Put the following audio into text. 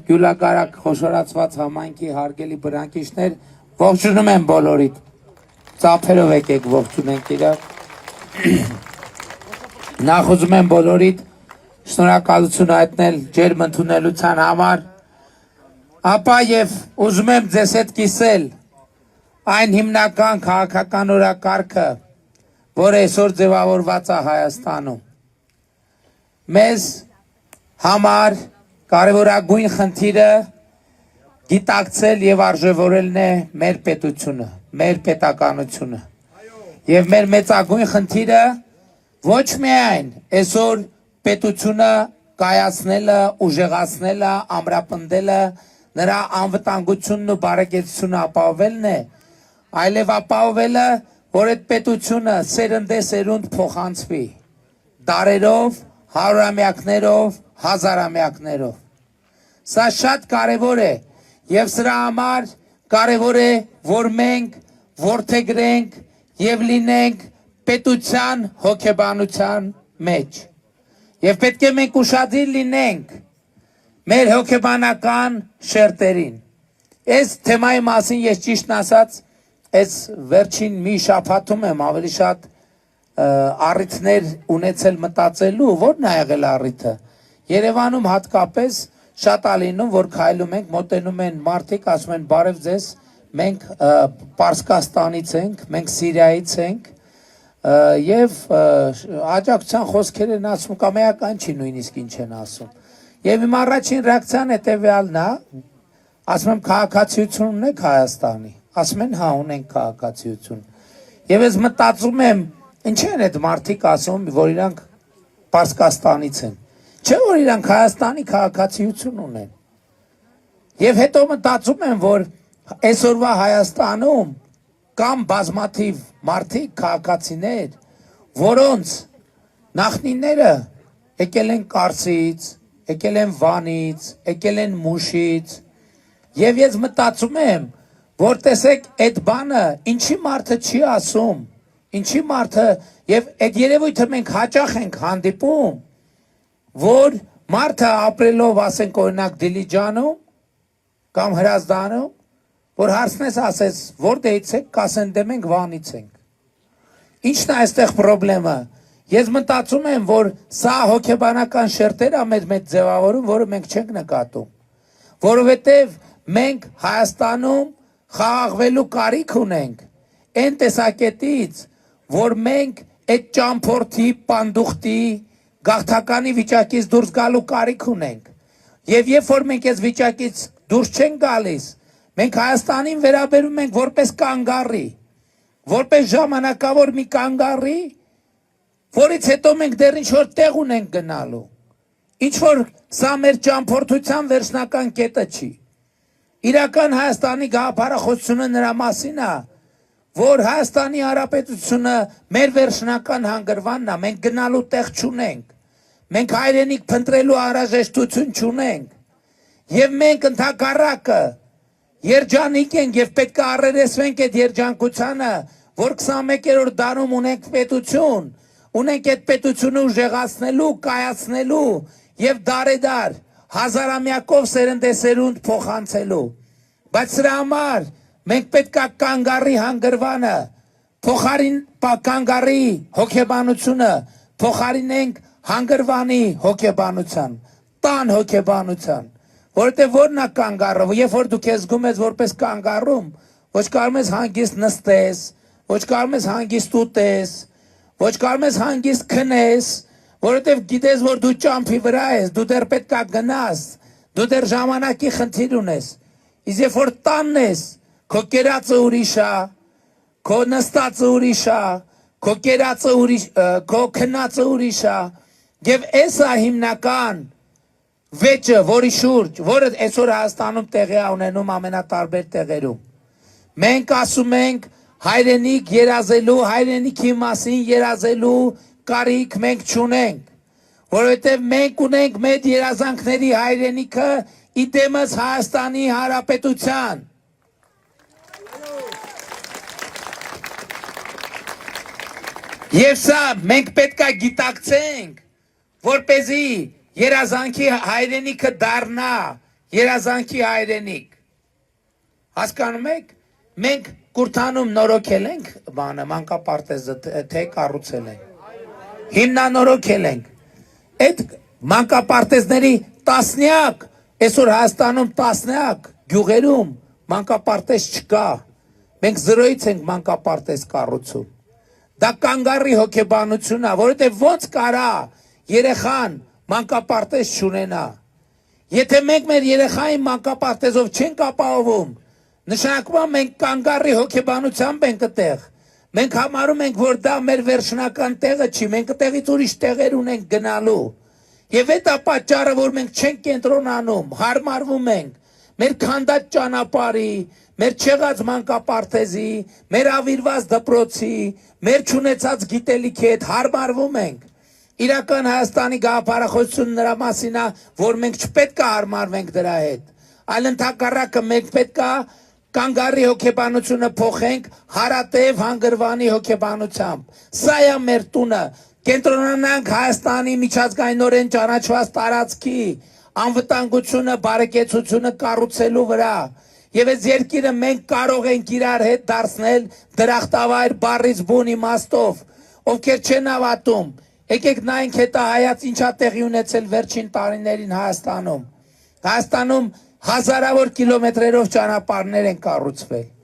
գյուլակարակ խոշորացված համայնքի հարգելի բնակիչներ, ողջունում եմ բոլորիդ, ծափերով եկեք ողջունենք իրար, նախ ուզում եմ բոլորիդ շնորհակալություն հայտնել ջերմ ընդունելության համար, ապա եւ ուզում եմ ձեզ հետ կիսել այն հիմնական քաղաքական օրակարգը, որը այսօր ձևավորված է Հայաստանում։ Մեզ համար կարևորագույն խնդիրը գիտակցել եւ արժեվորելն է մեր պետությունը, մեր պետականությունը։ Եվ մեր մեծագույն խնդիրը ոչ միայն այսօր պետությունը կայացնելը, ուժեղացնելը, ամրապնդելը, նրա անվտանգությունն ու բարեկեցությունը ապահովելն է, այլև ապահովելը, որ այդ պետությունը սերնդեսերունդ փոխանցվի, դարերով, հարյուրամյակներով, հազարամյակներով։ Սա շատ կարևոր է եւ սրա համար կարևոր է, որ մենք որդեգրենք եւ լինենք պետության հոգեբանության մեջ։ Եվ պետք է մենք ուշադիր լինենք մեր հոգեբանական շերտերին։ Այս թեմայի մասին ես ճիշտն ասած, այս վերջին մի շաբաթում եմ ավելի շատ առիթներ ունեցել մտածելու, որն է եղել առիթը։ Երևանում հատկապես շատ է լինում, որ քայլում ենք, մոտենում են մարդիկ, ասում են բարև ձեզ, մենք Պարսկաստանից ենք, մենք Սիրիայից ենք, եւ աջակցության խոսքեր են ասում կամ էական չի նույնիսկ ինչ են ասում։ Եվ իմ առաջին ռեակցիան հետեւյալն է, ասում եմ քաղաքացիություն ունեք Հայաստանի, ասում են հա ունենք քաղաքացիություն։ Եվ ես մտածում եմ, ինչ են այդ մարդիկ ասում, որ իրանք Պարսկաստանից են։ Չէ՞ որ իրանք Հայաստանի քաղաքացիություն ունեն։ Եվ հետո մտածում եմ, որ այսօրվա Հայաստանում կամ բազմաթիվ մարդիկ, քաղաքացիներ, որոնց նախնիները եկել են Կարսից, եկել են Վանից, եկել են Մուշից, եւ ես մտածում եմ, որ տեսեք այդ բանը ինչի մարդը չի ասում, ինչի մարդը եւ այդ երևույթը մենք հաճախ ենք հանդիպում, որ մարդը ապրելով, ասենք օրինակ Դիլիջանում կամ Հրազդանում, որ հարցնես ասես, որտեղից եք, կասեն դե մենք Վանից ենք։ Ինչն է այստեղ խնդրեմը։ Ես մտածում եմ, որ սա հոգեբանական շերտեր է մեր մեջ ձևավորում, որը մենք չենք նկատում։ Որովհետև մենք Հայաստանում խաղաղվելու կարիք ունենք այն տեսակետից, որ մենք այդ ճամփորդի, պանդուխտի, գաղթականի վիճակից դուրս գալու կարիք ունենք։ Եվ երբ որ մենք այս վիճակից դուրս չենք գալիս, մենք Հայաստանին վերաբերում ենք որպես կանգառի, որպես ժամանակավոր մի կանգառի, որից հետո մենք դեռ ինչ-որ տեղ ունենք գնալու։ Ինչ-որ սա մեր ճամփորդության վերջնական կետը չի։ Իրական Հայաստանի գաղափարախոսությունը նրա մասին է, որ Հայաստանի Հանրապետությունը մեր վերջնական հանգրվանն է, մենք գնալու տեղ չունենք, մենք հայրենիք փնտրելու անհրաժեշտություն չունենք, եւ մենք ընդհակառակը երջանիկ ենք եւ պետք է առերեսվենք այդ երջանկությանը, որ 21-րդ դարում ունենք պետություն, ունենք այդ պետությունը ուժեղացնելու, կայացնելու եւ դարեդար հազարամյակով սերնդեսերունդ փոխանցելու։ Բայց սրա համար մենք պետք է կանգառի հանգրվանը, փոխարին կանգառի հոգեբանությունը փոխարինենք հանգրվանի հոգեբանության, տան հոգեբանության, որովհետև որն է կանգառը, երբ որ դու քեզ զգում ես որպես կանգառում, ոչ կարող ես հանգիստ նստես, ոչ կարող ես հանգիստ ուտես, ոչ կարող ես հանգիստ քնես, որովհետև գիտես, որ դու ճամփի վրա ես, դու դեռ պետք է գնաս, դու դեռ ժամանակի խնդիր ունես։ Իսկ երբ որ տանն ես, քո կերածը ուրիշ է, քո նստածը ուրիշ է, քո կերածը ուրիշ, քո քնածը ուրիշ է, եւ այս է հիմնական վեճը, որի շուրջ, որը այսօր Հայաստանում տեղի է ունենում ամենատարբեր տեղերում։ Մենք ասում ենք հայրենիք երազելու, հայրենիքի մասին երազելու կարիք մենք չունենք, որովհետև մենք ունենք մեր երազանքների հայրենիքը իդեմս Հայաստանի Հանրապետության։ Եվ սա մենք պետք է գիտակցենք, որպեսզի երազանքի հայրենիքը դառնա երազանքի հայրենիք։ Հասկանում եք, մենք Կուրթանում նորոգել ենք բանը, մանկապարտեզը թե կառուցել ենք։ Հիմնանորոգել ենք։ Այդ մանկապարտեզների տասնյակ, այսօր Հայաստանում տասնյակ գյուղերում մանկապարտեզ չկա։ Մենք զրոյից ենք մանկապարտեզ կառուցում։ Դա կանգառի հոգեբանությունն է, որովհետև ոնց կարա երեխան մանկապարտեզ չունենա։ Եթե մենք մեր երեխային մանկապարտեզով չենք ապահովում, նշանակում է մենք կանգառի հոգեբանությամբ ենք այդտեղ։ Մենք համարում ենք, որ դա մեր վերջնական տեղը չի, մենք այդտեղից ուրիշ տեղեր ունենք գնալու։ Եվ այդ է պատճառը, որ մենք չենք կենտրոնանում, հարմարվում ենք մեր քանդած ճանապարհի, մեր չեղած մանկապարտեզի, մեր ավիրված դպրոցի, մեր չունեցած գիտելիքի հետ հարմարվում ենք։ Իրական Հայաստանի գաղափարախոսությունը նրա մասին է, որ մենք չպետք է հարմարվենք դրա հետ, այլ ընդհակառակը մենք պետք է կանգառի հոգեբանությունը փոխենք հարատև հանգրվանի հոգեբանությամբ։ Սա է մեր տունը, կենտրոնանանք Հայաստանի միջազգայինորեն ճանաչված տարածքի անվտանգությունը, բարեկեցությունը կառուցելու վրա։ Եվ այս երկիրը մենք կարող ենք իրար հետ դարձնել դրախտավայր բառից բուն իմաստով, ովքեր չեն հավատում։ Եկեք նայենք հետահայաց ինչա տեղի ունեցել վերջին տարիներին Հայաստանում։ Հայաստանում հազարավոր կիլոմետրերով ճանապարհներ են կառուցվել։